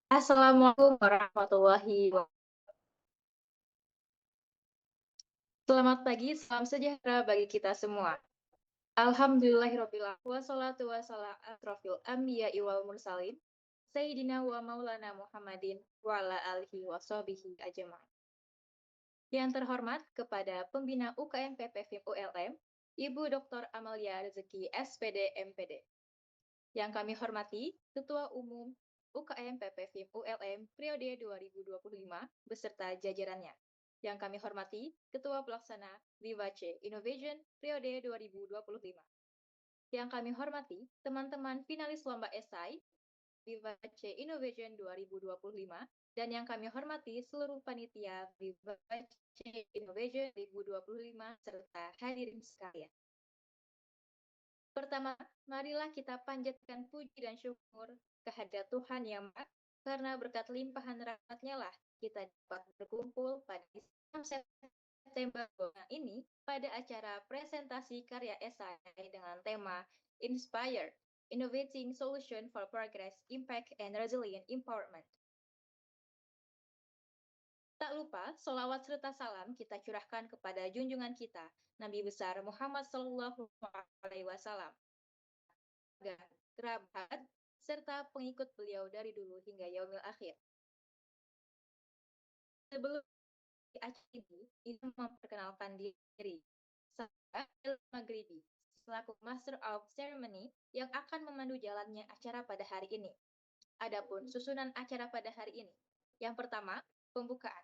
Assalamualaikum warahmatullahi wabarakatuh. Selamat pagi, salam sejahtera bagi kita semua. Alhamdulillahirabbil alamin wassalatu wassalamu ala asrofil anbiya'i wal mursalin Sayyidina wa maulana Muhammadin wa ala alihi wa sahbihi ajma'in. Yang terhormat kepada pembina UKM PPFIM ULM, Ibu Dr. Amalia Rezeki SPD MPD. Yang kami hormati Ketua Umum UKM PPFIM ULM periode 2025 beserta jajarannya. Yang kami hormati Ketua Pelaksana Vivace Innovation periode 2025. Yang kami hormati teman-teman finalis lomba esai Vivace Innovation 2025 dan yang kami hormati seluruh panitia Vivace Innovation 2025 serta hadirin sekalian. Pertama, marilah kita panjatkan puji dan syukur kehadirat Tuhan Yang Maha, karena berkat limpahan rahmat-Nya lah kita dapat berkumpul pada 6 September ini pada acara presentasi karya esai dengan tema Inspire, Innovating Solution for Progress, Impact, and Resilient Empowerment. Tak lupa, solawat serta salam kita curahkan kepada junjungan kita, Nabi besar Muhammad SAW, kerabat, serta pengikut beliau dari dulu hingga yaumil akhir. Sebelum acara ini memperkenalkan diri. Saya Maghribi, selaku Master of Ceremony yang akan memandu jalannya acara pada hari ini. Adapun susunan acara pada hari ini. Yang pertama, pembukaan.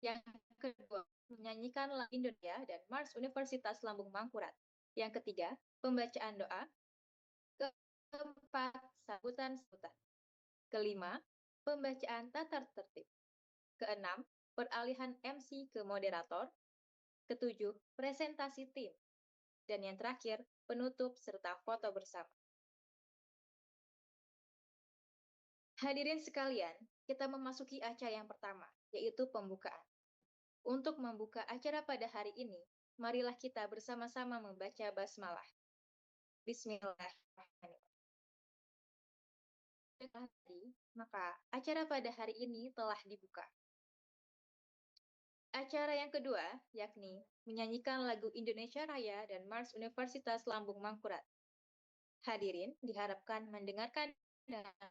Yang kedua, menyanyikan lagu Indonesia dan Mars Universitas Lambung Mangkurat. Yang ketiga, pembacaan doa. Keempat, sambutan-sambutan. Kelima, pembacaan tata tertib. Keenam, peralihan MC ke moderator. Ketujuh, presentasi tim. Dan yang terakhir, penutup serta foto bersama. Hadirin sekalian, kita memasuki acara yang pertama, yaitu pembukaan. Untuk membuka acara pada hari ini, marilah kita bersama-sama membaca basmalah. Bismillahirrahmanirrahim. Maka acara pada hari ini telah dibuka. Acara yang kedua, yakni menyanyikan lagu Indonesia Raya dan Mars Universitas Lambung Mangkurat. Hadirin diharapkan mendengarkan dengan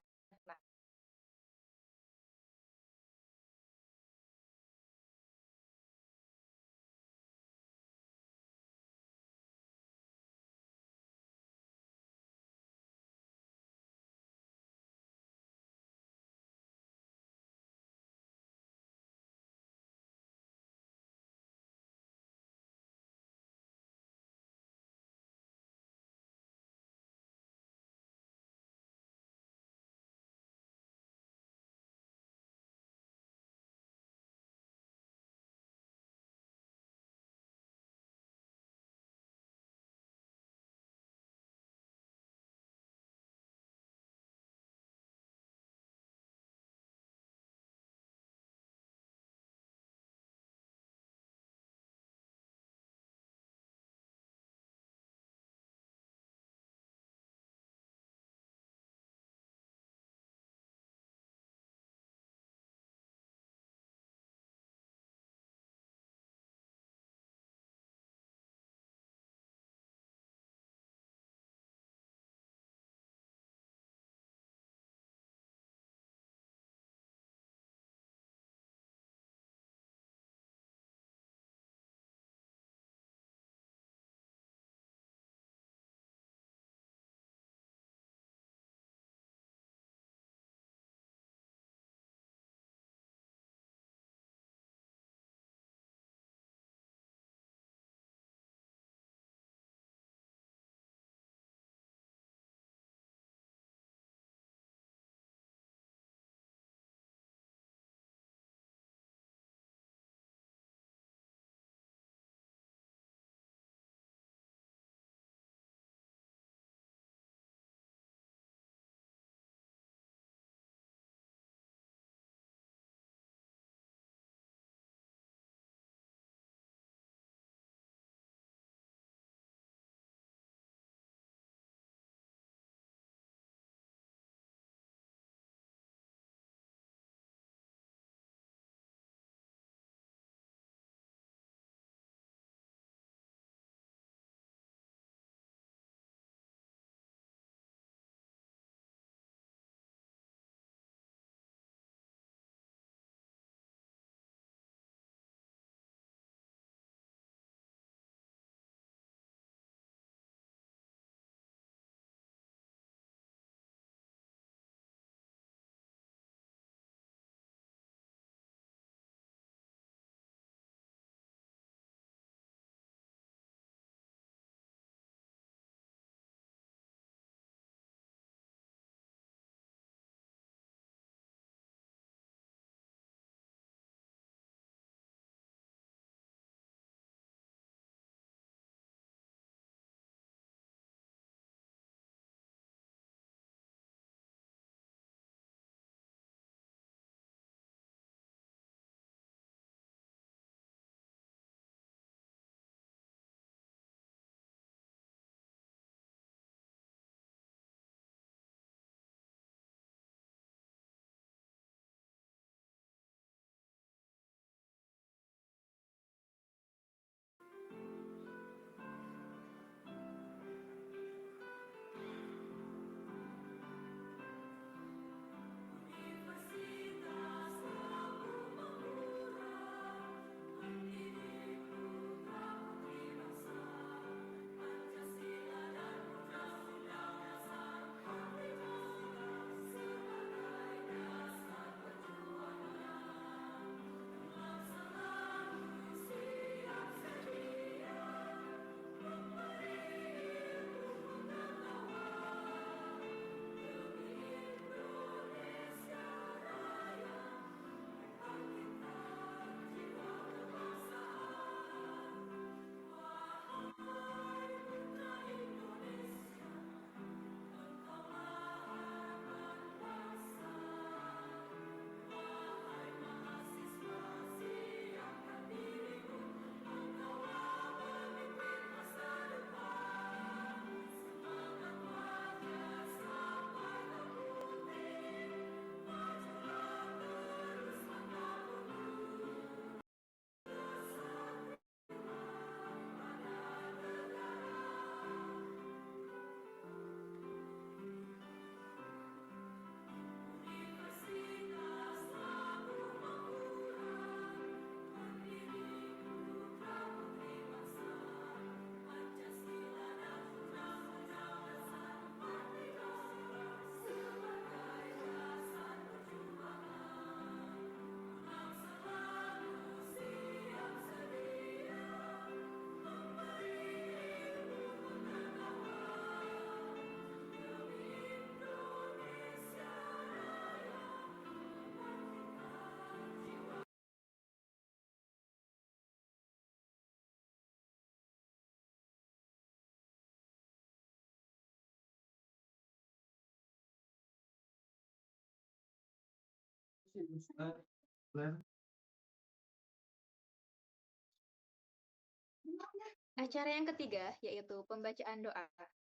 Acara yang ketiga yaitu pembacaan doa.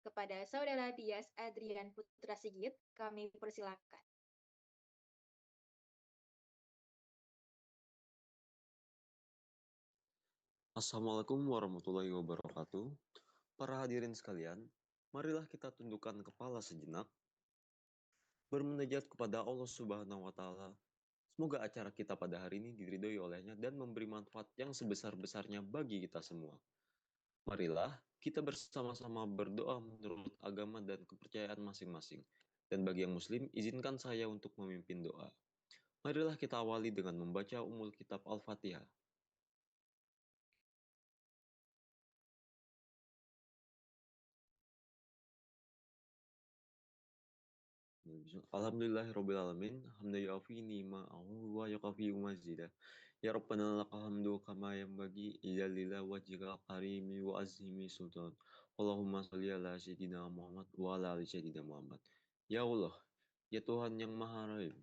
Kepada Saudara Dias Adrian Putra Sigit, kami persilakan. Assalamualaikum warahmatullahi wabarakatuh. Para hadirin sekalian, marilah kita tundukkan kepala sejenak, bermunajat kepada Allah Subhanahu wa Ta'ala. Semoga acara kita pada hari ini diridhoi olehnya dan memberi manfaat yang sebesar-besarnya bagi kita semua. Marilah kita bersama-sama berdoa menurut agama dan kepercayaan masing-masing. Dan bagi yang muslim, izinkan saya untuk memimpin doa. Marilah kita awali dengan membaca Ummul Kitab Al-Fatihah. Alhamdulillahirrabbilalamin. Hamda yu'afi ni'ma'ahu wa yuqafi umazidah. Ya Rabbana lakal hamdu kama yanbaghi ijallila wajhika karimi wa azimi sultan. Allahumma salli ala Sayyidina Muhammad wa ala ali Sayyidina Muhammad. Ya Allah, ya Tuhan yang Maha Rahim,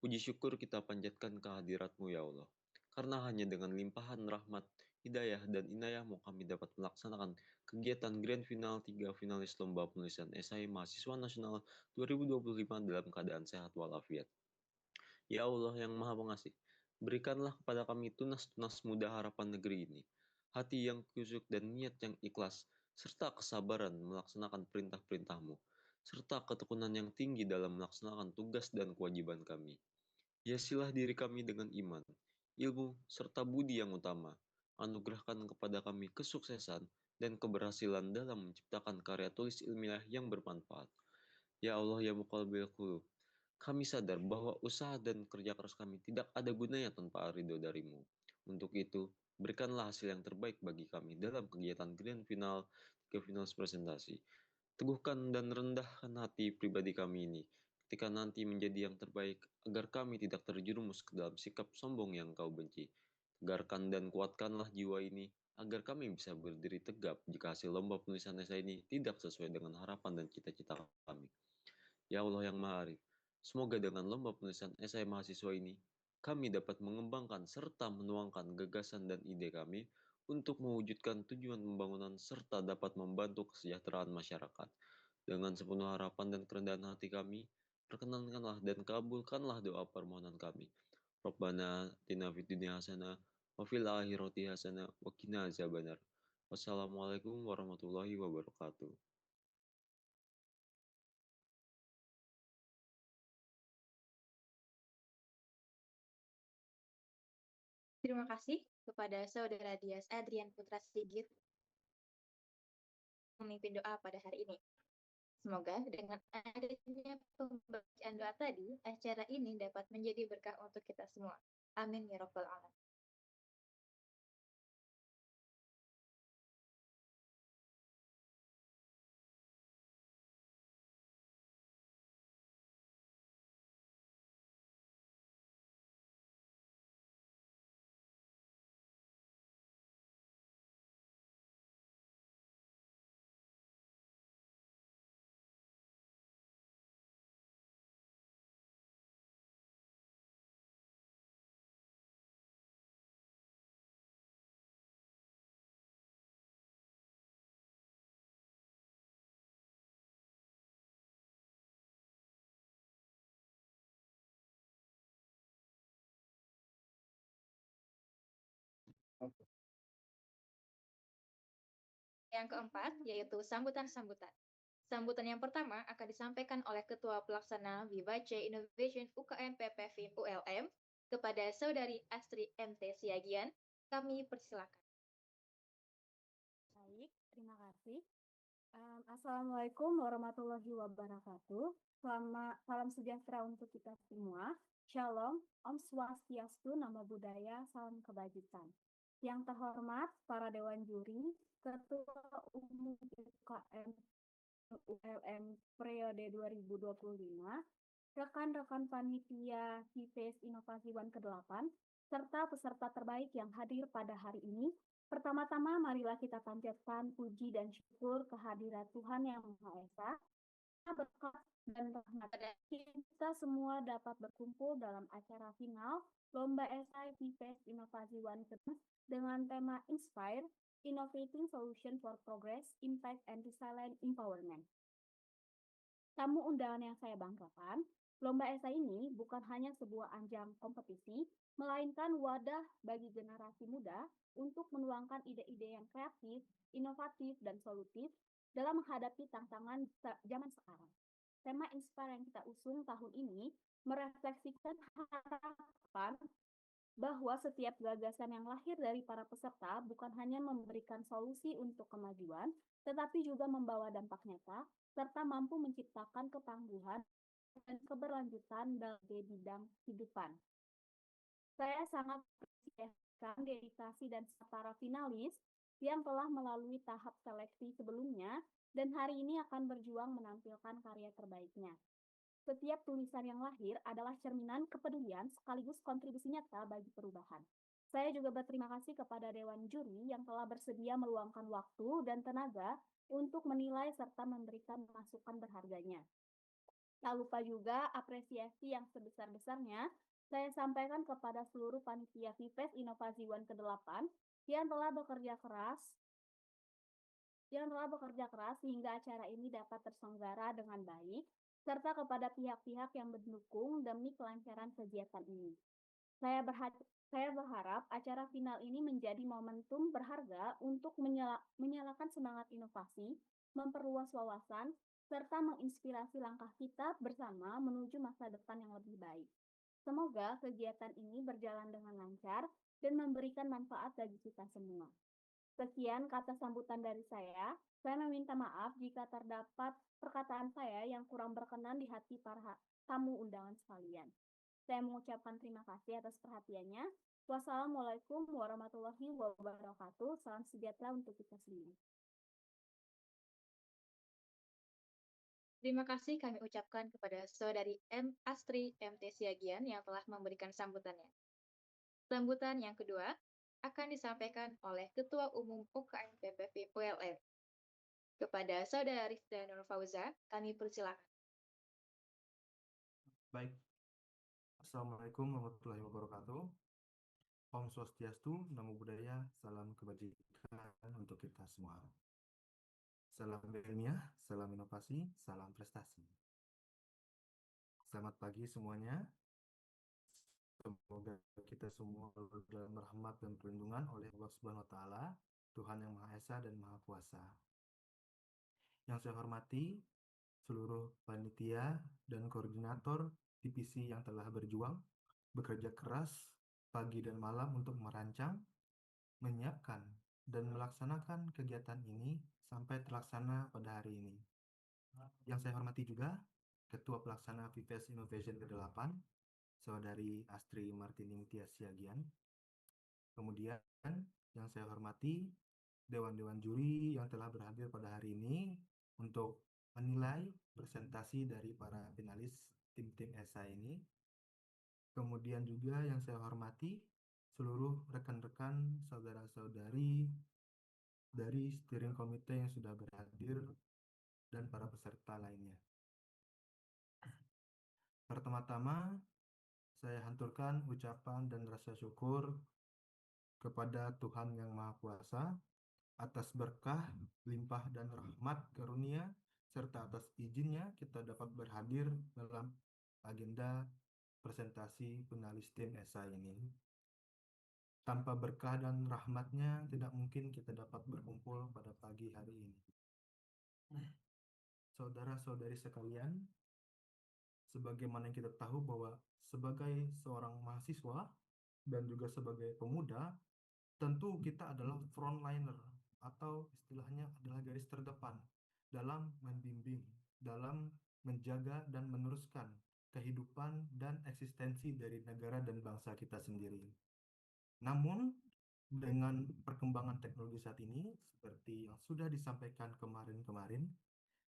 puji syukur kita panjatkan kehadirat-Mu ya Allah. Karena hanya dengan limpahan rahmat, hidayah, dan inayah-Mu kami dapat melaksanakan kegiatan Grand Final 3 finalis Lomba Penulisan Esai Mahasiswa Nasional 2025 dalam keadaan sehat walafiat. Ya Allah yang Maha Pengasih, berikanlah kepada kami tunas-tunas muda harapan negeri ini, hati yang kusuk dan niat yang ikhlas, serta kesabaran melaksanakan perintah-perintah-Mu, serta ketekunan yang tinggi dalam melaksanakan tugas dan kewajiban kami. Hiasilah diri kami dengan iman, ilmu, serta budi yang utama. Anugerahkan kepada kami kesuksesan dan keberhasilan dalam menciptakan karya tulis ilmiah yang bermanfaat. Ya Allah ya Muqallibal Qulub, kami sadar bahwa usaha dan kerja keras kami tidak ada gunanya tanpa ridho darimu. Untuk itu, berikanlah hasil yang terbaik bagi kami dalam kegiatan Grand Final ke Finals presentasi. Teguhkan dan rendahkan hati pribadi kami ini ketika nanti menjadi yang terbaik agar kami tidak terjerumus ke dalam sikap sombong yang kau benci. Tegarkan dan kuatkanlah jiwa ini agar kami bisa berdiri tegap jika hasil lomba penulisan esai ini tidak sesuai dengan harapan dan cita-cita kami. Ya Allah yang Maha Arif, semoga dengan lomba penulisan esai mahasiswa ini, kami dapat mengembangkan serta menuangkan gagasan dan ide kami untuk mewujudkan tujuan pembangunan serta dapat membantu kesejahteraan masyarakat. Dengan sepenuh harapan dan kerendahan hati kami, perkenankanlah dan kabulkanlah doa permohonan kami. Rabbana atina fid dunya hasanah wa fil akhirati hasanah wa qina azabannar. Wassalamualaikum warahmatullahi wabarakatuh. Terima kasih kepada Saudara Dias Adrian Putra Sigit memimpin doa pada hari ini. Semoga dengan adanya pembacaan doa tadi, acara ini dapat menjadi berkah untuk kita semua. Amin ya Rabbal Alamin. Yang keempat, yaitu sambutan-sambutan. Sambutan yang pertama akan disampaikan oleh Ketua Pelaksana Vivace Innovation UKM PPFIM ULM kepada Saudari Astri MT Siagian. Kami persilakan. Baik, terima kasih. Assalamualaikum warahmatullahi wabarakatuh. Salam sejahtera untuk kita semua. Shalom, Om Swastiastu, Namo Buddhaya, salam kebajikan. Yang terhormat para Dewan Juri, Ketua Umum UKM ULM periode 2025, rekan-rekan panitia HIPES Inovasi One ke-8, serta peserta terbaik yang hadir pada hari ini. Pertama-tama marilah kita panjatkan puji dan syukur kehadirat Tuhan Yang Maha Esa berkat dan rahmat kita semua dapat berkumpul dalam acara final Lomba Esai Vives Inovasi One dengan tema Inspire, Innovating Solution for Progress, Impact, and Resilient Empowerment. Tamu undangan yang saya banggakan, Lomba Esai ini bukan hanya sebuah ajang kompetisi, melainkan wadah bagi generasi muda untuk menuangkan ide-ide yang kreatif, inovatif, dan solutif dalam menghadapi tantangan zaman sekarang. Tema Inspire yang kita usung tahun ini merefleksikan harapan bahwa setiap gagasan yang lahir dari para peserta bukan hanya memberikan solusi untuk kemajuan, tetapi juga membawa dampak nyata, serta mampu menciptakan ketangguhan dan keberlanjutan dalam bidang kehidupan. Saya sangat mengapresiasi dedikasi dan para finalis yang telah melalui tahap seleksi sebelumnya dan hari ini akan berjuang menampilkan karya terbaiknya. Setiap tulisan yang lahir adalah cerminan kepedulian sekaligus kontribusi nyata bagi perubahan. Saya juga berterima kasih kepada Dewan Juri yang telah bersedia meluangkan waktu dan tenaga untuk menilai serta memberikan masukan berharganya. Tak lupa juga apresiasi yang sebesar-besarnya saya sampaikan kepada seluruh panitia Vives Inovasi One ke-8 yang telah bekerja keras sehingga acara ini dapat terselenggara dengan baik, serta kepada pihak-pihak yang mendukung demi kelancaran kegiatan ini. Saya berharap acara final ini menjadi momentum berharga untuk menyalakan semangat inovasi, memperluas wawasan, serta menginspirasi langkah kita bersama menuju masa depan yang lebih baik. Semoga kegiatan ini berjalan dengan lancar dan memberikan manfaat bagi kita semua. Sekian kata sambutan dari saya. Saya meminta maaf jika terdapat perkataan saya yang kurang berkenan di hati para tamu undangan sekalian. Saya mengucapkan terima kasih atas perhatiannya. Wassalamualaikum warahmatullahi wabarakatuh. Salam sejahtera untuk kita semua. Terima kasih kami ucapkan kepada Saudari M. Astri MT Siagian yang telah memberikan sambutannya. Sambutan yang kedua akan disampaikan oleh Ketua Umum UKM PPP PLN. Kepada Saudara Rifda Nur Fauza, kami persilakan. Baik. Assalamualaikum warahmatullahi wabarakatuh. Om Swastiastu, Namo Buddhaya, salam kebajikan untuk kita semua. Salam ilmiah, salam inovasi, salam prestasi. Selamat pagi semuanya. Semoga kita semua dalam rahmat dan perlindungan oleh Allah Subhanahu wa Ta'ala, Tuhan yang Maha Esa dan Maha Kuasa. Yang saya hormati seluruh panitia dan koordinator divisi yang telah berjuang, bekerja keras pagi dan malam untuk merancang, menyiapkan, dan melaksanakan kegiatan ini sampai terlaksana pada hari ini. Yang saya hormati juga Ketua Pelaksana Vives Innovation ke-8, Saudari Astri Martini Tias Siagian. Kemudian yang saya hormati Dewan-Dewan Juri yang telah berhadir pada hari ini untuk menilai presentasi dari para finalis tim-tim ESA ini. Kemudian juga yang saya hormati seluruh rekan-rekan saudara-saudari dari steering komite yang sudah berhadir dan para peserta lainnya. Pertama-tama saya haturkan ucapan dan rasa syukur kepada Tuhan Yang Maha Kuasa atas berkah, limpah dan rahmat karunia serta atas izinnya kita dapat berhadir dalam agenda presentasi finalis tim ESA ini. Tanpa berkah dan rahmatnya tidak mungkin kita dapat berkumpul pada pagi hari ini. Saudara-saudari sekalian, sebagaimana yang kita tahu bahwa sebagai seorang mahasiswa dan juga sebagai pemuda, tentu kita adalah frontliner atau istilahnya adalah garis terdepan dalam membimbing, dalam menjaga dan meneruskan kehidupan dan eksistensi dari negara dan bangsa kita sendiri. Namun, dengan perkembangan teknologi saat ini, seperti yang sudah disampaikan kemarin-kemarin,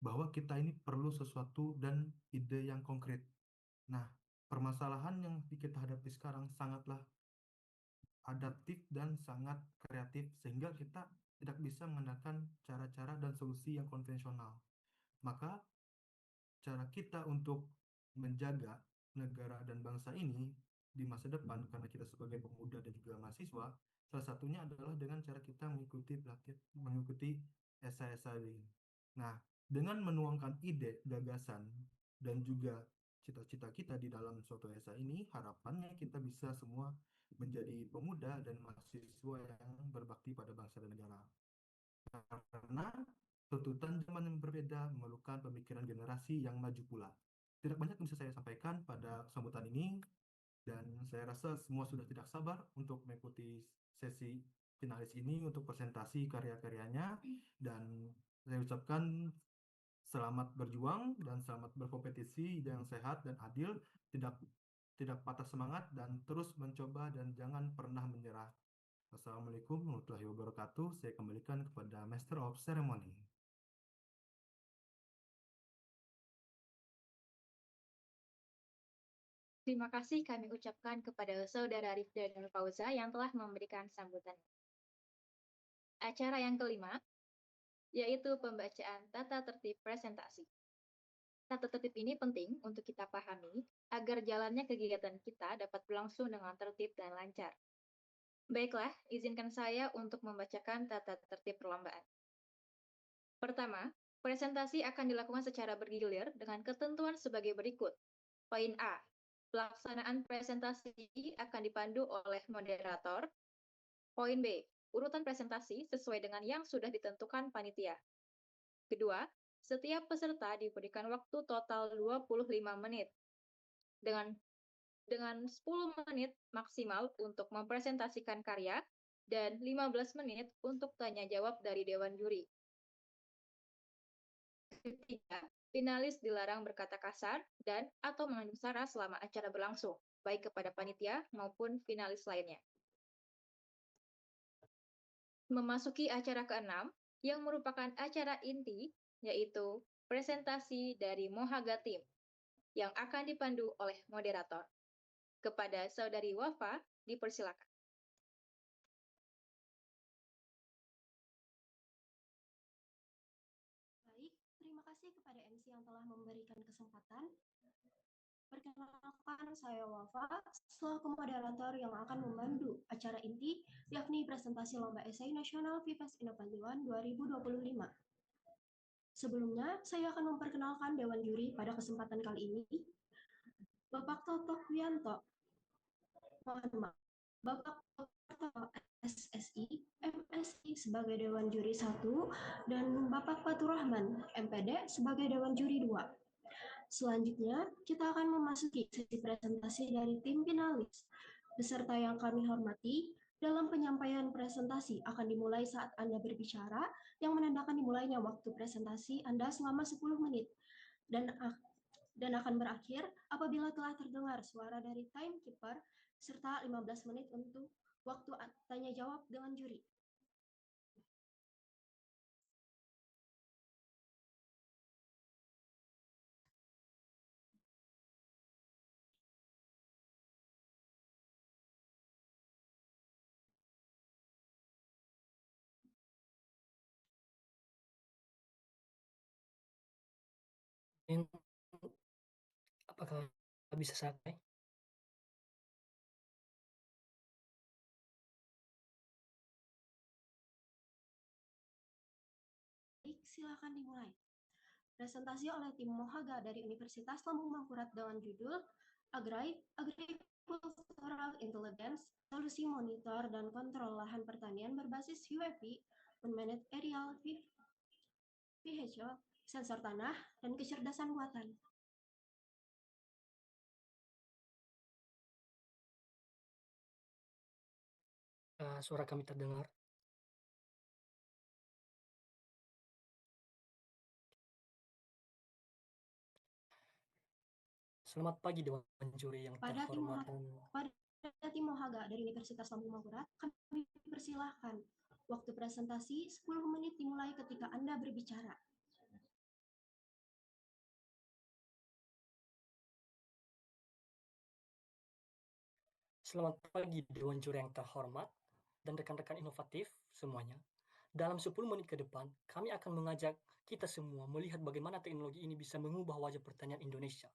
bahwa kita ini perlu sesuatu dan ide yang konkret. Nah, permasalahan yang kita hadapi sekarang sangatlah adaptif dan sangat kreatif, sehingga kita tidak bisa menggunakan cara-cara dan solusi yang konvensional. Maka, cara kita untuk menjaga negara dan bangsa ini di masa depan, karena kita sebagai pemuda dan juga mahasiswa, salah satunya adalah dengan cara kita mengikuti esai-esai ini. Nah, dengan menuangkan ide, gagasan, dan juga cita-cita kita di dalam suatu esai ini, harapannya kita bisa semua menjadi pemuda dan mahasiswa yang berbakti pada bangsa dan negara. Karena tuntutan zaman yang berbeda memerlukan pemikiran generasi yang maju pula. Tidak banyak yang bisa saya sampaikan pada sambutan ini, dan saya rasa semua sudah tidak sabar untuk mengikuti sesi finalis ini untuk presentasi karya-karyanya, dan saya ucapkan selamat berjuang dan selamat berkompetisi yang sehat dan adil, tidak tidak patah semangat dan terus mencoba dan jangan pernah menyerah. Assalamualaikum warahmatullahi wabarakatuh. Saya kembalikan kepada Master of Ceremony. Terima kasih kami ucapkan kepada Saudara Rifda dan Fauza yang telah memberikan sambutan. Acara yang kelima, yaitu pembacaan tata tertib presentasi. Tata tertib ini penting untuk kita pahami agar jalannya kegiatan kita dapat berlangsung dengan tertib dan lancar. Baiklah, izinkan saya untuk membacakan tata tertib perlombaan. Pertama, presentasi akan dilakukan secara bergilir dengan ketentuan sebagai berikut. Poin A, pelaksanaan presentasi akan dipandu oleh moderator. Poin B, urutan presentasi sesuai dengan yang sudah ditentukan panitia. Kedua, setiap peserta diberikan waktu total 25 menit. Dengan 10 menit maksimal untuk mempresentasikan karya dan 15 menit untuk tanya jawab dari dewan juri. Ketiga, finalis dilarang berkata kasar dan atau mengandung sara selama acara berlangsung, baik kepada panitia maupun finalis lainnya. Memasuki acara ke-6, yang merupakan acara inti, yaitu presentasi dari Mohaga Team, yang akan dipandu oleh moderator. Kepada Saudari Wafa, dipersilakan. Baik, terima kasih kepada MC yang telah memberikan kesempatan. Perkenalkan, saya Wafa, selaku moderator yang akan memandu acara inti, yakni presentasi Lomba Esai Nasional Vives Inovatawan 2025. Sebelumnya, saya akan memperkenalkan Dewan Juri pada kesempatan kali ini. Bapak Toto Kwianto, mohon maaf, Bapak Toto SSI, MSI sebagai Dewan Juri 1, dan Bapak Fatur Rahman, MPD sebagai Dewan Juri 2. Selanjutnya, kita akan memasuki sesi presentasi dari tim finalis. Peserta yang kami hormati, dalam penyampaian presentasi akan dimulai saat Anda berbicara, yang menandakan dimulainya waktu presentasi Anda selama 10 menit, dan akan berakhir apabila telah terdengar suara dari timekeeper, serta 15 menit untuk waktu tanya jawab dengan juri. Apakah bisa sampai? Baik, silakan dimulai. Presentasi oleh tim Mohaga dari Universitas Lambung Mangkurat dengan judul Agricultural Intelligence, Solusi Monitor dan Kontrol Lahan Pertanian berbasis UAV, Unmanaged Aerial Vehicle, Sensor Tanah, dan Kecerdasan Buatan. Suara kami terdengar. Selamat pagi Dewan Juri yang terhormat. Pada tim Mohaga dari Universitas Lambung Mangkurat, kami persilahkan. Waktu presentasi 10 menit dimulai ketika Anda berbicara. Selamat pagi Dewan Juri yang terhormat dan rekan-rekan inovatif semuanya. Dalam 10 menit ke depan, kami akan mengajak kita semua melihat bagaimana teknologi ini bisa mengubah wajah pertanian Indonesia.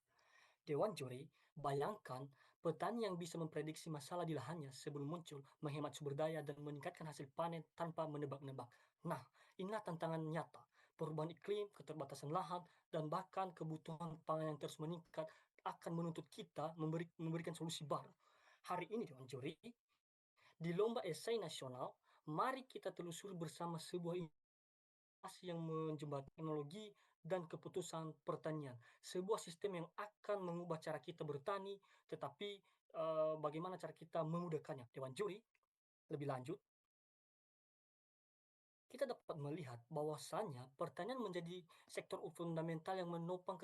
Dewan juri, bayangkan petani yang bisa memprediksi masalah di lahannya sebelum muncul, menghemat sumber daya dan meningkatkan hasil panen tanpa menebak-nebak. Nah, inilah tantangan nyata. Perubahan iklim, keterbatasan lahan, dan bahkan kebutuhan pangan yang terus meningkat akan menuntut kita memberikan solusi baru. Hari ini Dewan Juri, di lomba esai nasional, mari kita telusuri bersama sebuah inovasi yang menjembatani teknologi dan keputusan pertanian. Sebuah sistem yang akan mengubah cara kita bertani, tetapi bagaimana cara kita memudahkannya. Dewan Juri, lebih lanjut, kita dapat melihat bahwasannya pertanian menjadi sektor fundamental yang menopang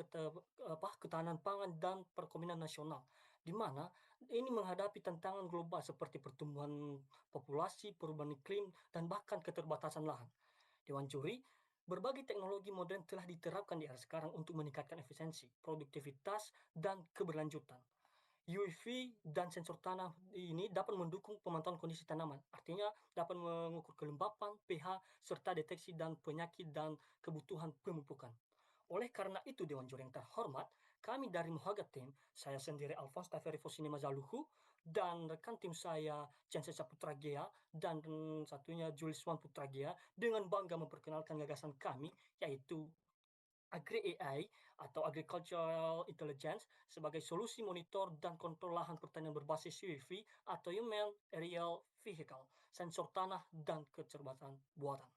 ketahanan pangan dan perekonomian nasional, di mana ini menghadapi tantangan global seperti pertumbuhan populasi, perubahan iklim, dan bahkan keterbatasan lahan. Dewan Juri, berbagai teknologi modern telah diterapkan di era sekarang untuk meningkatkan efisiensi, produktivitas, dan keberlanjutan. UV dan sensor tanah ini dapat mendukung pemantauan kondisi tanaman. Artinya dapat mengukur kelembapan, pH, serta deteksi dan penyakit dan kebutuhan pemupukan. Oleh karena itu, Dewan Juri yang terhormat, kami dari Muhaga Team, saya sendiri Alphonse Taveri Fosini Mazaluhu, dan rekan tim saya Chancesa Putra Gea, dan satunya Julius Wan Putra Gea, dengan bangga memperkenalkan gagasan kami, yaitu Agri-AI atau Agricultural Intelligence sebagai solusi monitor dan kontrol lahan pertanian berbasis UAV atau Human Aerial Vehicle, sensor tanah, dan kecerdasan buatan.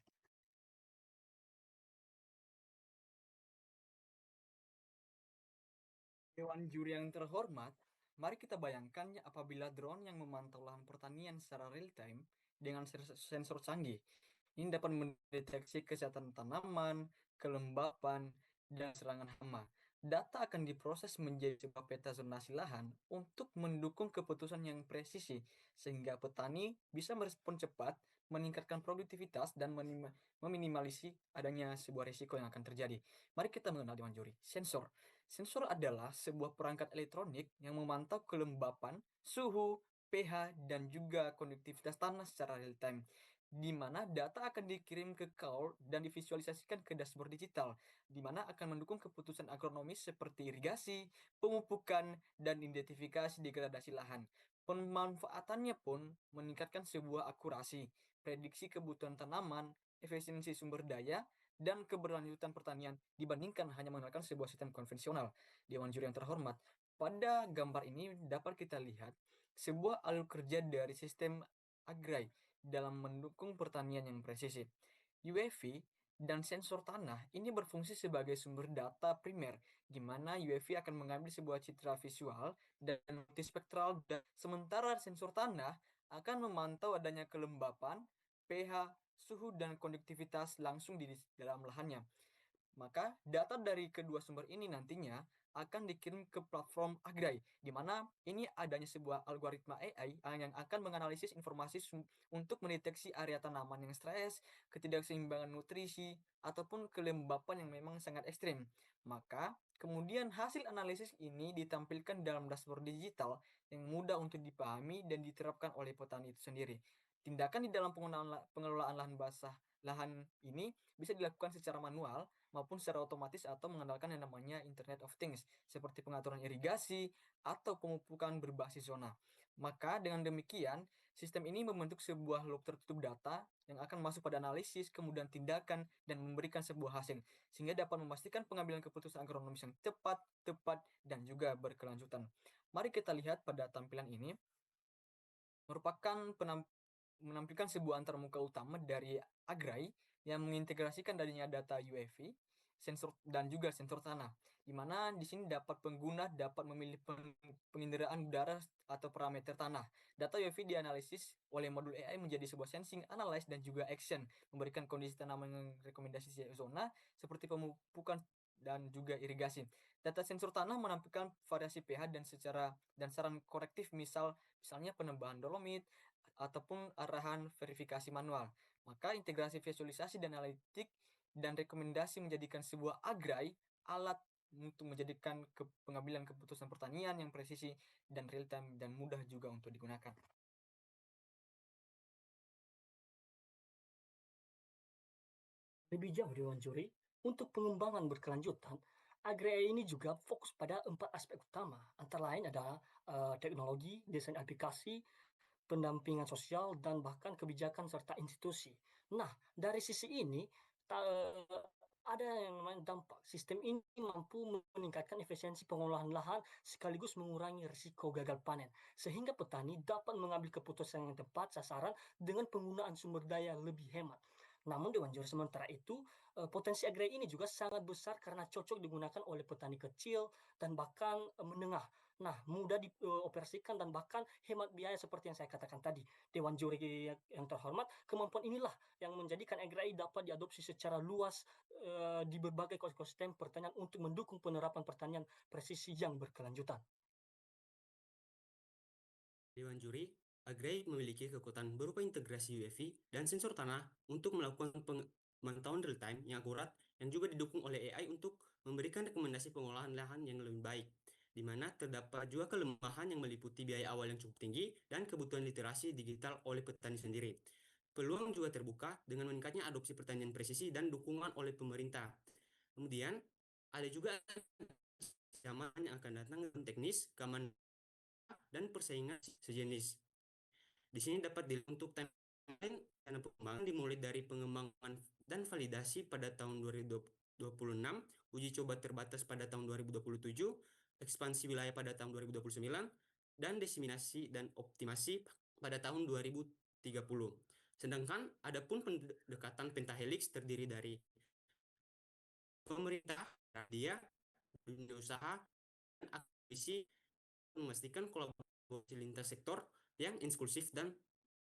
Dewan juri yang terhormat, mari kita bayangkan apabila drone yang memantau lahan pertanian secara real time dengan sensor canggih. Ini dapat mendeteksi kesehatan tanaman, kelembapan, dan serangan hama. Data akan diproses menjadi sebuah peta zonasi lahan untuk mendukung keputusan yang presisi, sehingga petani bisa merespon cepat, meningkatkan produktivitas, dan meminimalisir adanya sebuah risiko yang akan terjadi. Mari kita mengenal Dewan Juri. Sensor. Sensor adalah sebuah perangkat elektronik yang memantau kelembapan, suhu, pH, dan juga konduktivitas tanah secara real time, di mana data akan dikirim ke cloud dan divisualisasikan ke dashboard digital, di mana akan mendukung keputusan agronomis seperti irigasi, pemupukan, dan identifikasi degradasi lahan. Pemanfaatannya pun meningkatkan sebuah akurasi, prediksi kebutuhan tanaman, efisiensi sumber daya, dan keberlanjutan pertanian dibandingkan hanya menggunakan sebuah sistem konvensional. Dewan juri yang terhormat, pada gambar ini dapat kita lihat sebuah alur kerja dari sistem Agri dalam mendukung pertanian yang presisi. UAV dan sensor tanah ini berfungsi sebagai sumber data primer, di mana UAV akan mengambil sebuah citra visual dan multispektral, dan sementara sensor tanah akan memantau adanya kelembapan, pH, suhu, dan konduktivitas langsung di dalam lahannya. Maka data dari kedua sumber ini nantinya akan dikirim ke platform Agri, di mana ini adanya sebuah algoritma AI yang akan menganalisis informasi untuk mendeteksi area tanaman yang stres, ketidakseimbangan nutrisi, ataupun kelembapan yang memang sangat ekstrim. Maka kemudian hasil analisis ini ditampilkan dalam dashboard digital yang mudah untuk dipahami dan diterapkan oleh petani itu sendiri. Tindakan di dalam pengelolaan lahan basah lahan ini bisa dilakukan secara manual maupun secara otomatis atau mengandalkan yang namanya Internet of Things, seperti pengaturan irigasi atau pemupukan berbasis zona. Maka dengan demikian, sistem ini membentuk sebuah loop tertutup data yang akan masuk pada analisis, kemudian tindakan, dan memberikan sebuah hasil, sehingga dapat memastikan pengambilan keputusan agronomis yang tepat, dan juga berkelanjutan. Mari kita lihat pada tampilan ini, merupakan menampilkan sebuah antarmuka utama dari Agri yang mengintegrasikan adanya data UAV, sensor, dan juga sensor tanah, di mana di sini pengguna dapat memilih penginderaan udara atau parameter tanah. Data UAV dianalisis oleh modul AI menjadi sebuah sensing, analyze, dan juga action, memberikan kondisi tanaman yang rekomendasi zona seperti pemupukan dan juga irigasi. Data sensor tanah menampilkan variasi pH dan saran korektif, misalnya penambahan dolomit ataupun arahan verifikasi manual. Maka integrasi visualisasi dan analitik dan rekomendasi menjadikan sebuah Agri alat untuk menjadikan pengambilan keputusan pertanian yang presisi dan real time dan mudah juga untuk digunakan. Lebih jauh Dewan Juri, untuk pengembangan berkelanjutan, Agri ini juga fokus pada 4 aspek utama, antara lain adalah teknologi, desain aplikasi, pendampingan sosial, dan bahkan kebijakan serta institusi. Nah, dari sisi ini, ada yang namanya dampak. Sistem ini mampu meningkatkan efisiensi pengolahan lahan sekaligus mengurangi risiko gagal panen, sehingga petani dapat mengambil keputusan yang tepat sasaran dengan penggunaan sumber daya lebih hemat. Namun Dewan Juri sementara itu, potensi agri ini juga sangat besar karena cocok digunakan oleh petani kecil dan bahkan menengah. Nah, mudah dioperasikan dan bahkan hemat biaya seperti yang saya katakan tadi. Dewan Juri yang terhormat, kemampuan inilah yang menjadikan agri dapat diadopsi secara luas di berbagai ekosistem pertanian untuk mendukung penerapan pertanian presisi yang berkelanjutan. Dewan Juri, Agri memiliki kekuatan berupa integrasi UAV dan sensor tanah untuk melakukan pemantauan real-time yang akurat yang juga didukung oleh AI untuk memberikan rekomendasi pengolahan lahan yang lebih baik, di mana terdapat juga kelemahan yang meliputi biaya awal yang cukup tinggi dan kebutuhan literasi digital oleh petani sendiri. Peluang juga terbuka dengan meningkatnya adopsi pertanian presisi dan dukungan oleh pemerintah. Kemudian, ada juga zaman yang akan datang dengan teknis, keamanan, dan persaingan sejenis. Di sini dapat dilihat untuk timeline dana pengembangan dimulai dari pengembangan dan validasi pada tahun 2026, uji coba terbatas pada tahun 2027, ekspansi wilayah pada tahun 2029, dan diseminasi dan optimasi pada tahun 2030. Sedangkan adapun pendekatan pentahelix terdiri dari pemerintah, dia, dunia usaha, dan akademisi memastikan kolaborasi lintas sektor yang inklusif dan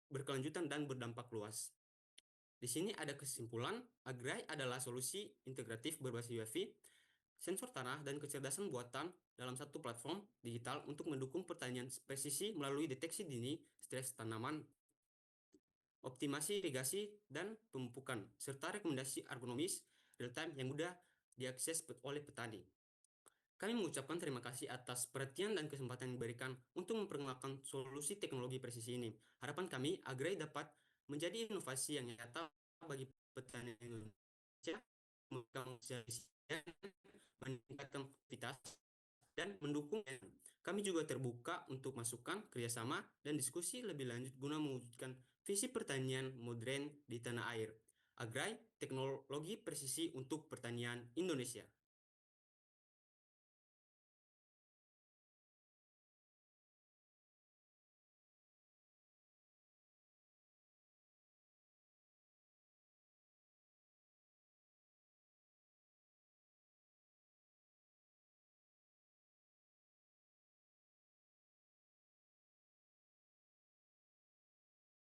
berkelanjutan dan berdampak luas. Di sini ada kesimpulan, Agri adalah solusi integratif berbasis UAV, sensor tanah, dan kecerdasan buatan dalam satu platform digital untuk mendukung pertanian presisi melalui deteksi dini stres tanaman, optimasi irigasi dan pemupukan, serta rekomendasi ergonomis real-time yang mudah diakses oleh petani. Kami mengucapkan terima kasih atas perhatian dan kesempatan yang diberikan untuk memperkenalkan solusi teknologi presisi ini. Harapan kami, Agri dapat menjadi inovasi yang nyata bagi petani Indonesia, meningkatkan aktivitas, dan mendukung. Kami juga terbuka untuk masukan, kerjasama, dan diskusi lebih lanjut guna mewujudkan visi pertanian modern di tanah air. Agri, teknologi presisi untuk pertanian Indonesia.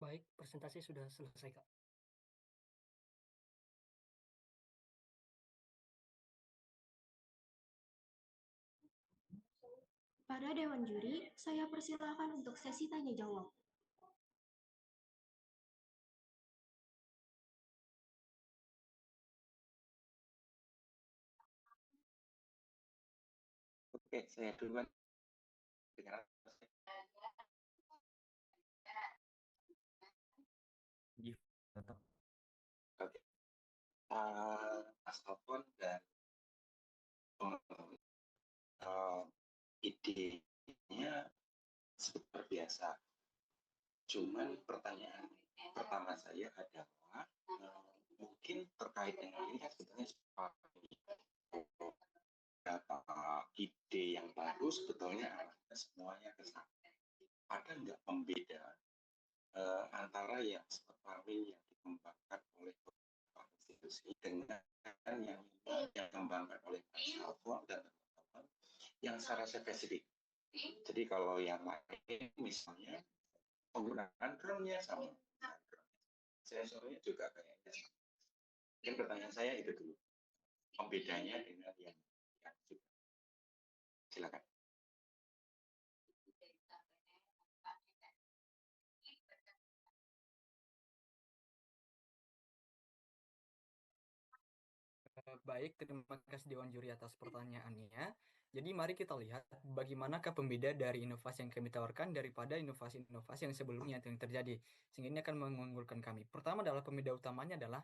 Baik, presentasi sudah selesai, Kak. Pada Dewan Juri, saya persilakan untuk sesi tanya jawab. Oke, saya duluan. Dengar. Oke. Mas Alfon dan idenya seperti biasa. Cuman pertanyaan pertama saya adalah mungkin terkait dengan ini kan sebetulnya ide yang baru sebetulnya arahnya semuanya ke sana. Ada nggak pembeda antara yang seperti yang dikembangkan oleh beberapa institusi dengan yang dikembangkan oleh Mas Alfon dan teman-teman yang secara spesifik. Jadi kalau yang lain misalnya penggunaan drone-nya sama, sensornya juga kayaknya sama. Mungkin pertanyaan saya itu dulu, pembedanya dengan yang juga. Silakan. Baik, terima kasih Dewan Juri atas pertanyaannya. Jadi mari kita lihat bagaimanakah pembeda dari inovasi yang kami tawarkan daripada inovasi-inovasi yang sebelumnya yang terjadi. Sehingga ini akan mengunggulkan kami. Pertama adalah pembeda utamanya adalah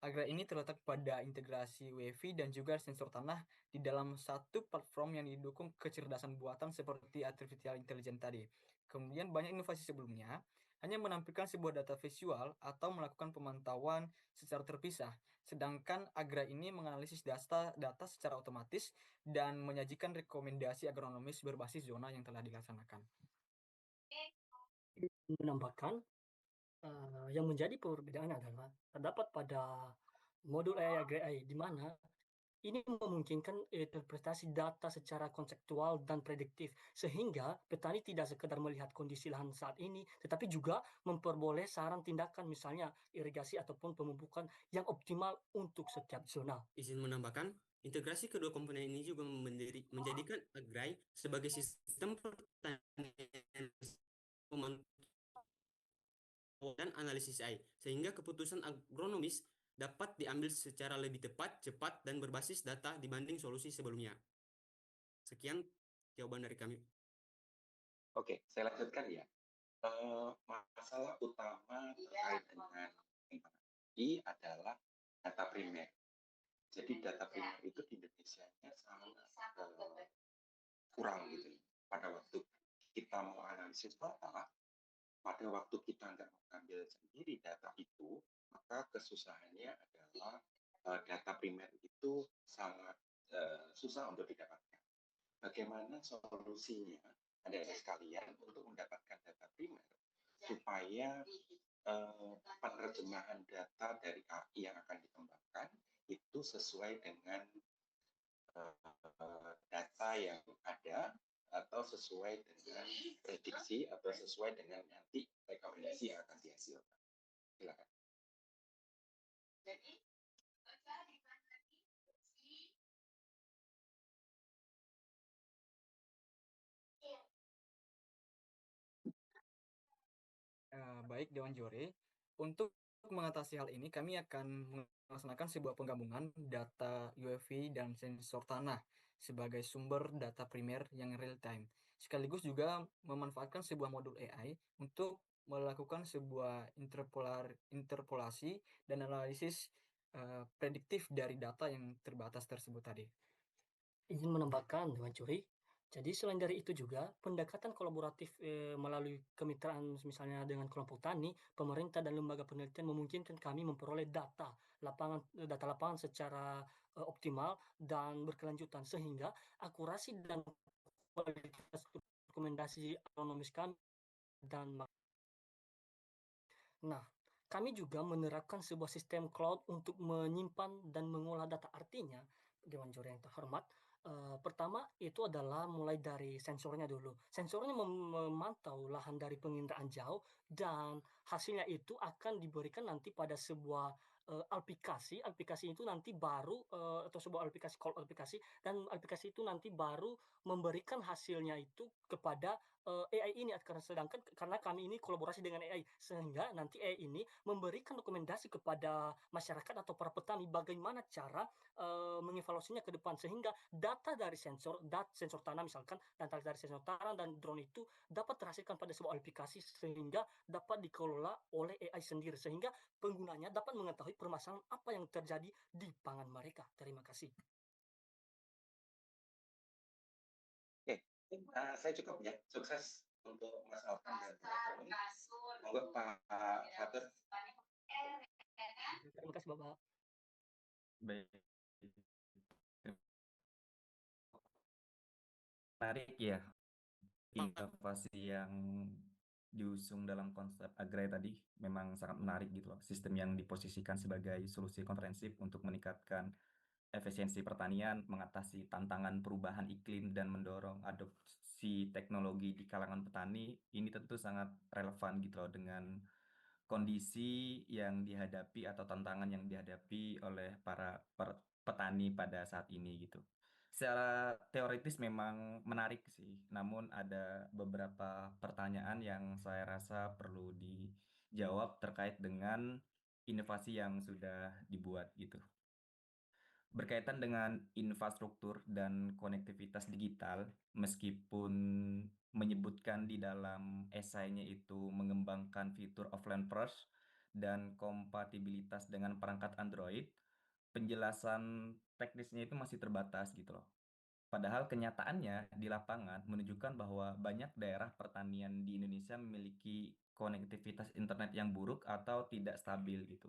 Agra ini terletak pada integrasi WiFi dan juga sensor tanah di dalam satu platform yang didukung kecerdasan buatan seperti artificial intelligence tadi. Kemudian banyak inovasi sebelumnya hanya menampilkan sebuah data visual atau melakukan pemantauan secara terpisah. Sedangkan Agra ini menganalisis data secara otomatis dan menyajikan rekomendasi agronomis berbasis zona yang telah dilaksanakan. Menambahkan, yang menjadi perbedaan adalah terdapat pada modul AI Agra AI, di mana ini memungkinkan interpretasi data secara konseptual dan prediktif, sehingga petani tidak sekedar melihat kondisi lahan saat ini, tetapi juga memperoleh saran tindakan, misalnya irigasi ataupun pemupukan yang optimal untuk setiap zona. Izin menambahkan, integrasi kedua komponen ini juga menjadikan Agrai sebagai sistem pertanian dan analisis AI, sehingga keputusan agronomis dapat diambil secara lebih tepat, cepat, dan berbasis data dibanding solusi sebelumnya. Sekian jawaban dari kami. Oke, saya lanjutkan ya. Masalah utama terkait dengan informasi adalah data primer. Jadi data primer itu di Indonesia-nya sangat kurang gitu ya. Pada waktu kita mau analisis data, pada waktu kita nggak mengambil sendiri data itu, maka kesusahannya adalah data primer itu sangat susah untuk didapatkan. Bagaimana solusinya, adik-adik sekalian, untuk mendapatkan data primer supaya penerjemahan data dari AI yang akan dikembangkan itu sesuai dengan data yang ada atau sesuai dengan prediksi atau sesuai dengan nanti rekomendasi yang akan dihasilkan. Silakan. Baik, Dewan Jore. Untuk mengatasi hal ini, kami akan melaksanakan sebuah penggabungan data UAV dan sensor tanah sebagai sumber data primer yang real time. Sekaligus juga memanfaatkan sebuah modul AI untuk melakukan sebuah interpolasi dan analisis prediktif dari data yang terbatas tersebut tadi. Ingin menambahkan, Dewan Curi, jadi selain dari itu juga pendekatan kolaboratif melalui kemitraan misalnya dengan kelompok tani, pemerintah dan lembaga penelitian memungkinkan kami memperoleh data lapangan secara optimal dan berkelanjutan, sehingga akurasi dan kualitas rekomendasi agronomis kami dan Nah, kami juga menerapkan sebuah sistem cloud untuk menyimpan dan mengolah data. Artinya, Dewan Juri yang terhormat, pertama itu adalah mulai dari sensornya dulu. Sensornya memantau lahan dari penginderaan jauh dan hasilnya itu akan diberikan nanti pada sebuah aplikasi. Aplikasi itu nanti baru atau sebuah aplikasi call aplikasi, dan aplikasi itu nanti baru memberikan hasilnya itu kepada AI ini. Karena kami ini kolaborasi dengan AI, sehingga nanti AI ini memberikan rekomendasi kepada masyarakat atau para petani bagaimana cara mengevaluasinya ke depan, sehingga data dari sensor tanah misalkan, data dari sensor tanah dan drone itu dapat terhasilkan pada sebuah aplikasi, sehingga dapat dikelola oleh AI sendiri, sehingga penggunanya dapat mengetahui permasalahan apa yang terjadi di pangan mereka. Terima kasih. Saya cukup ya. Sukses untuk Mas Alvan dan teman-teman. Monggo Pak Fatur. Terima kasih Bapak. Baik. Menarik ya, inovasi yang diusung dalam konsep Agrai tadi memang sangat menarik gitu loh. Sistem yang diposisikan sebagai solusi komprehensif untuk meningkatkan efisiensi pertanian, mengatasi tantangan perubahan iklim, dan mendorong adopsi teknologi di kalangan petani, ini tentu sangat relevan gitu loh dengan kondisi yang dihadapi atau tantangan yang dihadapi oleh para petani pada saat ini gitu. Secara teoritis memang menarik sih, namun ada beberapa pertanyaan yang saya rasa perlu dijawab terkait dengan inovasi yang sudah dibuat gitu. Berkaitan dengan infrastruktur dan konektivitas digital, meskipun menyebutkan di dalam esainya itu mengembangkan fitur offline first, dan kompatibilitas dengan perangkat Android, penjelasan teknisnya itu masih terbatas gitu loh. Padahal kenyataannya di lapangan menunjukkan bahwa banyak daerah pertanian di Indonesia memiliki konektivitas internet yang buruk atau tidak stabil gitu.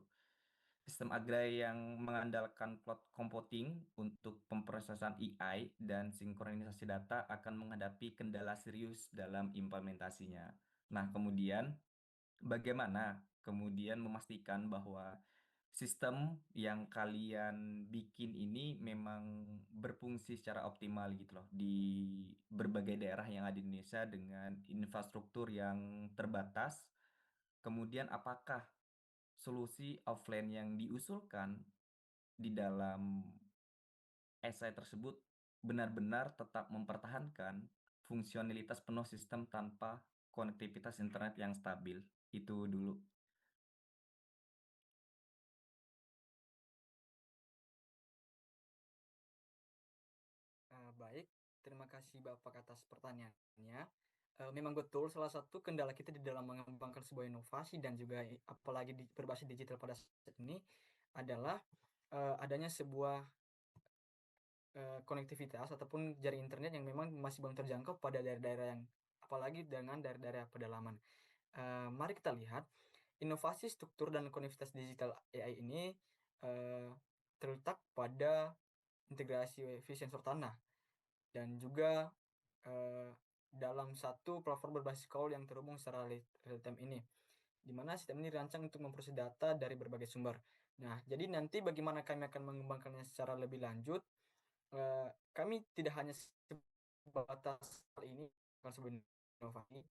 Sistem Agrai yang mengandalkan cloud computing untuk pemrosesan AI dan sinkronisasi data akan menghadapi kendala serius dalam implementasinya. Nah, kemudian bagaimana kemudian memastikan bahwa sistem yang kalian bikin ini memang berfungsi secara optimal gitu loh di berbagai daerah yang ada di Indonesia dengan infrastruktur yang terbatas. Kemudian apakah solusi offline yang diusulkan di dalam esai tersebut benar-benar tetap mempertahankan fungsionalitas penuh sistem tanpa konektivitas internet yang stabil? Itu dulu. Baik, terima kasih Bapak atas pertanyaannya. Memang betul salah satu kendala kita di dalam mengembangkan sebuah inovasi dan juga apalagi berbasis digital pada saat ini adalah adanya sebuah konektivitas ataupun jaring internet yang memang masih belum terjangkau pada daerah-daerah yang apalagi dengan daerah-daerah pedalaman. Mari kita lihat inovasi struktur dan konektivitas digital AI ini terletak pada integrasi WiFi sensor tanah dan juga dalam satu platform berbasis cloud yang terhubung secara real time ini, di mana sistem ini dirancang untuk memproses data dari berbagai sumber. Nah, jadi nanti bagaimana kami akan mengembangkannya secara lebih lanjut, kami tidak hanya sebatas hal ini, bukan sebuah inovasi,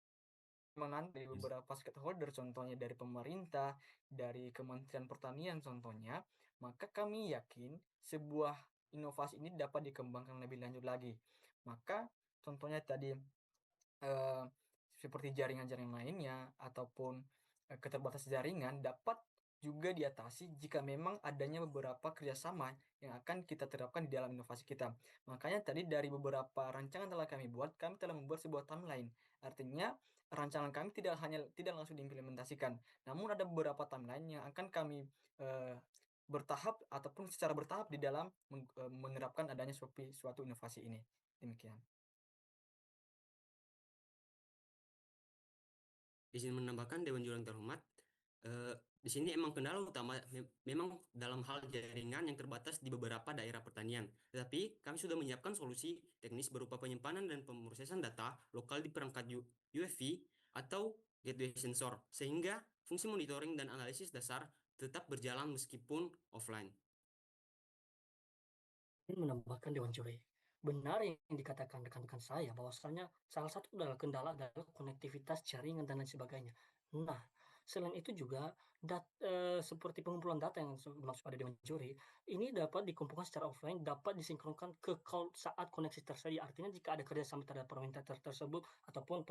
memang nanti beberapa stakeholder, contohnya dari pemerintah, dari Kementerian Pertanian contohnya, maka kami yakin sebuah inovasi ini dapat dikembangkan lebih lanjut lagi. Maka contohnya tadi seperti jaringan-jaringan lainnya ataupun keterbatasan jaringan dapat juga diatasi jika memang adanya beberapa kerjasama yang akan kita terapkan di dalam inovasi kita. Makanya tadi dari beberapa rancangan telah kami buat, kami telah membuat sebuah timeline. Artinya rancangan kami tidak langsung diimplementasikan, namun ada beberapa timeline yang akan kami bertahap ataupun secara bertahap di dalam menerapkan adanya suatu inovasi ini. Demikian. Izin menambahkan Dewan Juri yang terhormat, di sini emang kendala utama memang dalam hal jaringan yang terbatas di beberapa daerah pertanian. Tetapi kami sudah menyiapkan solusi teknis berupa penyimpanan dan pemrosesan data lokal di perangkat UFV atau gateway sensor, sehingga fungsi monitoring dan analisis dasar tetap berjalan meskipun offline. Ingin menambahkan Dewan Juri. Benar yang dikatakan rekan-rekan saya bahwasanya salah satu kendala adalah konektivitas jaringan dan lain sebagainya. Nah, selain itu juga seperti pengumpulan data yang dimaksud pada Dewan Juri, ini dapat dikumpulkan secara offline, dapat disinkronkan ke cloud saat koneksi tersedia. Artinya jika ada kerjasama terhadap permintaan tersebut ataupun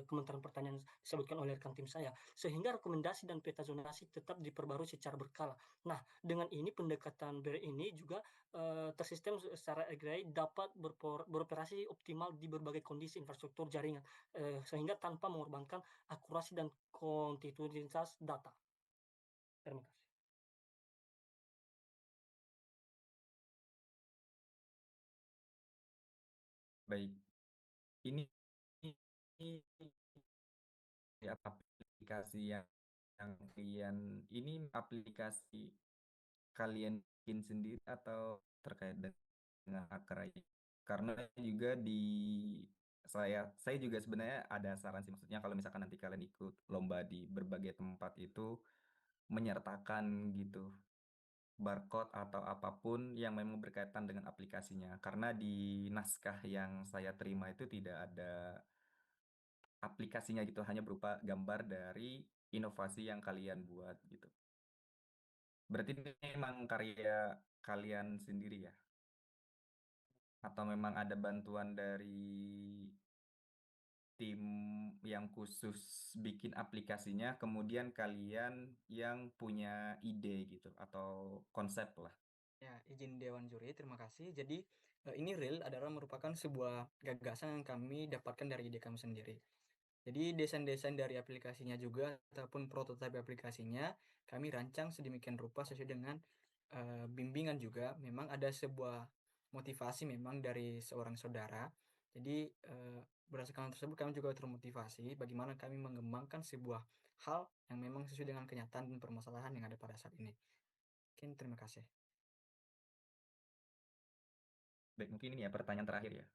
Kementerian Pertanian disebutkan oleh rekan tim saya, sehingga rekomendasi dan peta zonasi tetap diperbarui secara berkala. Nah, dengan ini pendekatan BRI ini juga tersistem secara agregat dapat beroperasi optimal di berbagai kondisi infrastruktur jaringan, sehingga tanpa mengorbankan akurasi dan kontinuitas data. Terima kasih. Baik, ini aplikasi yang kalian ini aplikasi kalian bikin sendiri atau terkait dengan Akrai? Karena juga saya juga sebenarnya ada saran sih, maksudnya kalau misalkan nanti kalian ikut lomba di berbagai tempat itu menyertakan gitu barcode atau apapun yang memang berkaitan dengan aplikasinya, karena di naskah yang saya terima itu tidak ada aplikasinya gitu, hanya berupa gambar dari inovasi yang kalian buat gitu. Berarti ini memang karya kalian sendiri ya? Atau memang ada bantuan dari tim yang khusus bikin aplikasinya, kemudian kalian yang punya ide gitu atau konsep lah? Ya, izin Dewan Juri, terima kasih. Jadi ini real adalah merupakan sebuah gagasan yang kami dapatkan dari ide kami sendiri. Jadi desain-desain dari aplikasinya juga ataupun prototipe aplikasinya kami rancang sedemikian rupa sesuai dengan bimbingan juga. Memang ada sebuah motivasi memang dari seorang saudara. Jadi berdasarkan hal tersebut kami juga termotivasi bagaimana kami mengembangkan sebuah hal yang memang sesuai dengan kenyataan dan permasalahan yang ada pada saat ini. Mungkin terima kasih. Baik, mungkin ini ya pertanyaan terakhir ya.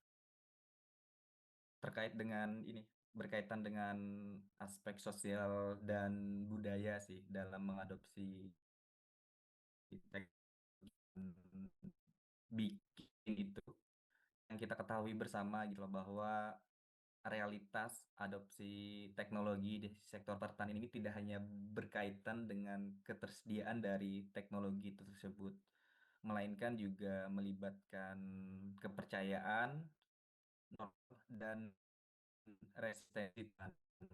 Terkait dengan ini, berkaitan dengan aspek sosial dan budaya sih dalam mengadopsi bikin itu. Yang kita ketahui bersama gitu loh bahwa realitas adopsi teknologi di sektor pertanian ini tidak hanya berkaitan dengan ketersediaan dari teknologi itu tersebut, melainkan juga melibatkan kepercayaan dan resistensi.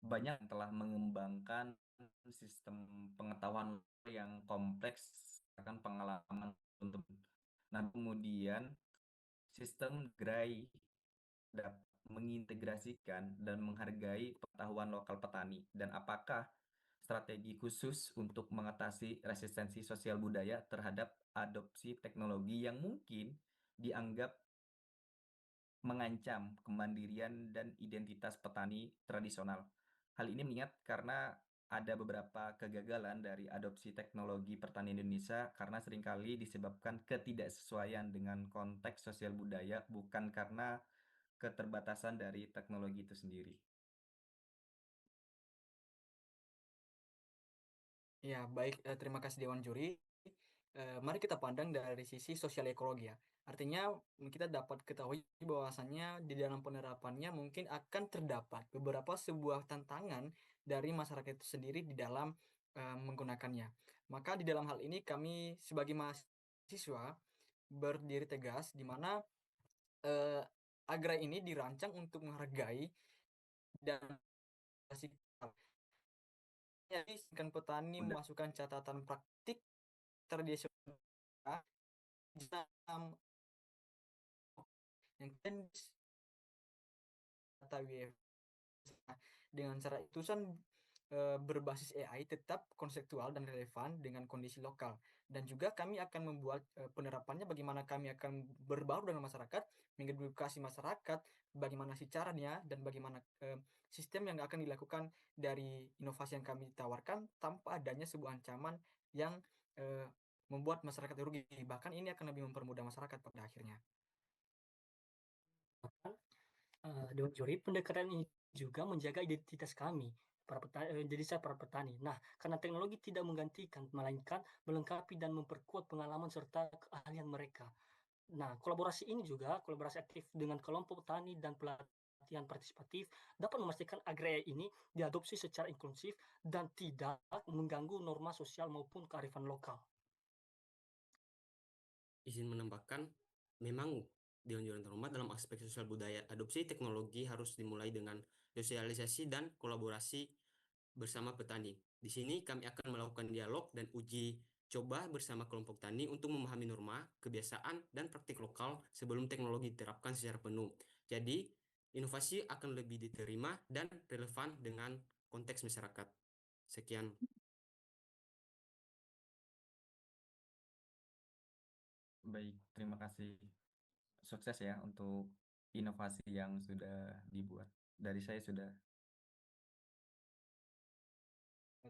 Banyak yang telah mengembangkan sistem pengetahuan yang kompleks akan pengalaman untuk. Nah, kemudian sistem GRAI dapat mengintegrasikan dan menghargai pengetahuan lokal petani, dan apakah strategi khusus untuk mengatasi resistensi sosial budaya terhadap adopsi teknologi yang mungkin dianggap mengancam kemandirian dan identitas petani tradisional. Hal ini mengingat karena ada beberapa kegagalan dari adopsi teknologi pertanian Indonesia karena seringkali disebabkan ketidaksesuaian dengan konteks sosial budaya, bukan karena keterbatasan dari teknologi itu sendiri. Ya, baik. Terima kasih Dewan Juri. Mari kita pandang dari sisi sosial ekologi ya. Artinya kita dapat ketahui bahwasannya di dalam penerapannya mungkin akan terdapat beberapa sebuah tantangan dari masyarakat itu sendiri di dalam menggunakannya. Maka di dalam hal ini kami sebagai mahasiswa berdiri tegas di mana Agra ini dirancang untuk menghargai dan jadi petani memasukkan catatan praktik tradisional dalam yang data WF. Dengan cara itu berbasis AI tetap konseptual dan relevan dengan kondisi lokal. Dan juga kami akan membuat penerapannya bagaimana kami akan berbaur dengan masyarakat, mengedukasi masyarakat bagaimana sih caranya dan bagaimana sistem yang akan dilakukan dari inovasi yang kami tawarkan tanpa adanya sebuah ancaman yang membuat masyarakat rugi. Bahkan ini akan lebih mempermudah masyarakat pada akhirnya. Dewan Juri, pendekatan ini juga menjaga identitas kami, jadi saya para petani. Nah, karena teknologi tidak menggantikan, melainkan melengkapi dan memperkuat pengalaman serta keahlian mereka. Nah, kolaborasi ini juga, kolaborasi aktif dengan kelompok petani dan pelatihan partisipatif dapat memastikan Agraria ini diadopsi secara inklusif dan tidak mengganggu norma sosial maupun kearifan lokal. Izin menambahkan, memang Dewan Juri terhormat dalam aspek sosial budaya, adopsi teknologi harus dimulai dengan sosialisasi dan kolaborasi bersama petani. Di sini kami akan melakukan dialog dan uji coba bersama kelompok tani untuk memahami norma, kebiasaan, dan praktik lokal sebelum teknologi diterapkan secara penuh. Jadi, inovasi akan lebih diterima dan relevan dengan konteks masyarakat. Sekian. Baik, terima kasih. Sukses ya untuk inovasi yang sudah dibuat. Dari saya sudah.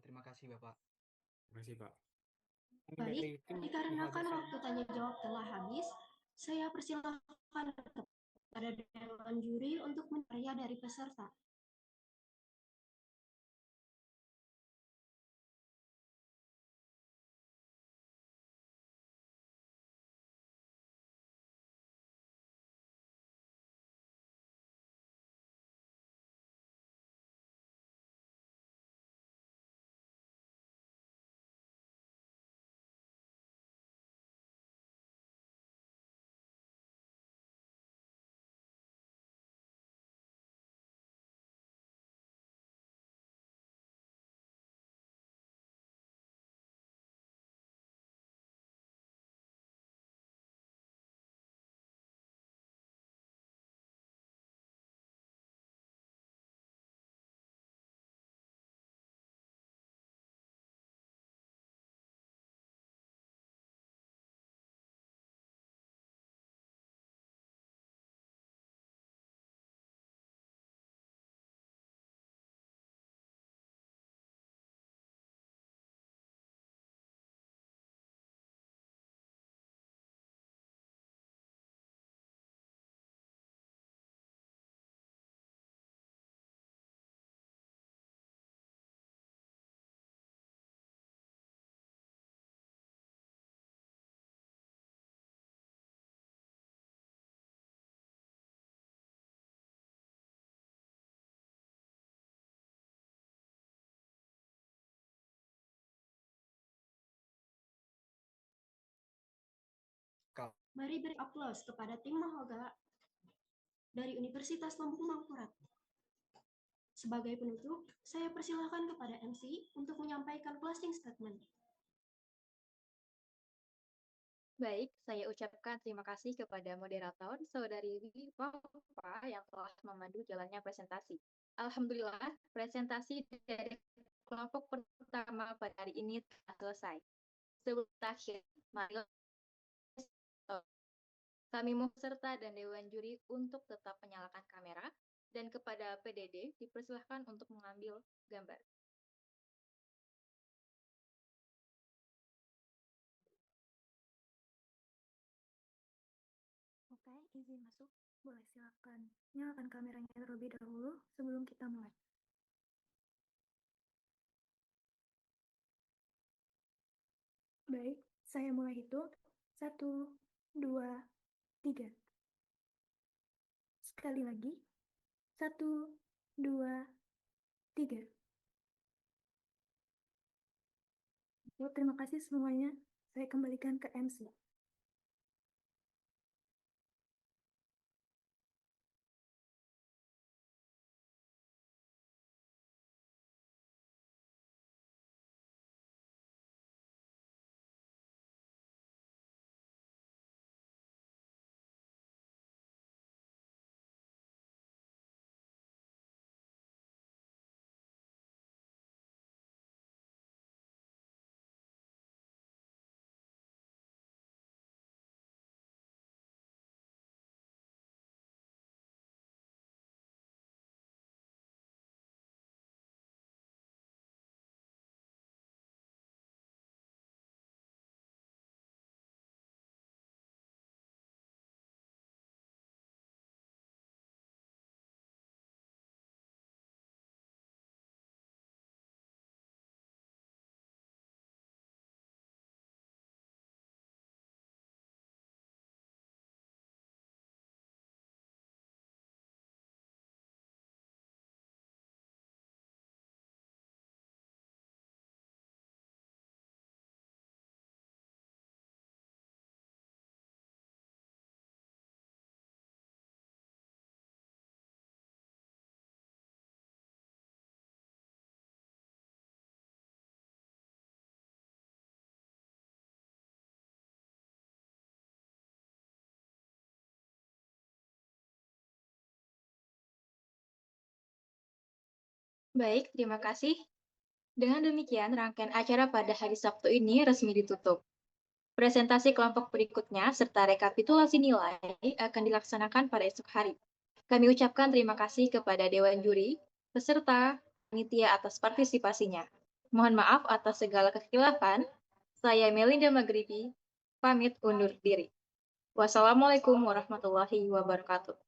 Terima kasih Bapak. Terima kasih Pak. Baik, dikarenakan waktu tanya jawab telah habis, saya persilahkan kepada Dewan Juri untuk menanya dari peserta. sekali. Mari beri aplaus kepada tim Mahoga dari Universitas Lambung Mangkurat. Sebagai penutup, saya persilahkan kepada MC untuk menyampaikan closing statement. Baik, saya ucapkan terima kasih kepada moderator, Saudari Viva yang telah memandu jalannya presentasi. Alhamdulillah, presentasi dari kelompok pertama pada hari ini telah selesai. Sebelum akhir, mari kami mohon peserta dan Dewan Juri untuk tetap menyalakan kamera, dan kepada PDD dipersilahkan untuk mengambil gambar. Oke, izin masuk. Boleh silakan nyalakan kameranya terlebih dahulu sebelum kita mulai. Baik, saya mulai hitung. 1, 2, 3. Sekali lagi. 1, 2, 3. Terima kasih semuanya. Saya kembalikan ke MC. Baik, terima kasih. Dengan demikian, rangkaian acara pada hari Sabtu ini resmi ditutup. Presentasi kelompok berikutnya serta rekapitulasi nilai akan dilaksanakan pada esok hari. Kami ucapkan terima kasih kepada Dewan Juri, peserta, panitia atas partisipasinya. Mohon maaf atas segala kekhilafan. Saya Melinda Maghribi, pamit undur diri. Wassalamualaikum warahmatullahi wabarakatuh.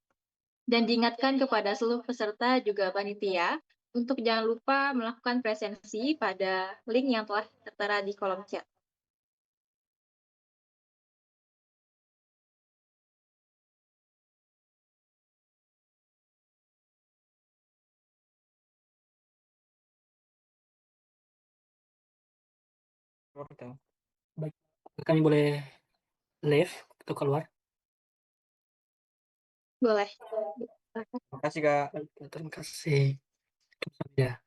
Dan diingatkan kepada seluruh peserta juga panitia untuk jangan lupa melakukan presensi pada link yang telah tertera di kolom chat. Baik, kami boleh live atau keluar? Boleh. Terima kasih, Kak. Baik, terima kasih. Ya.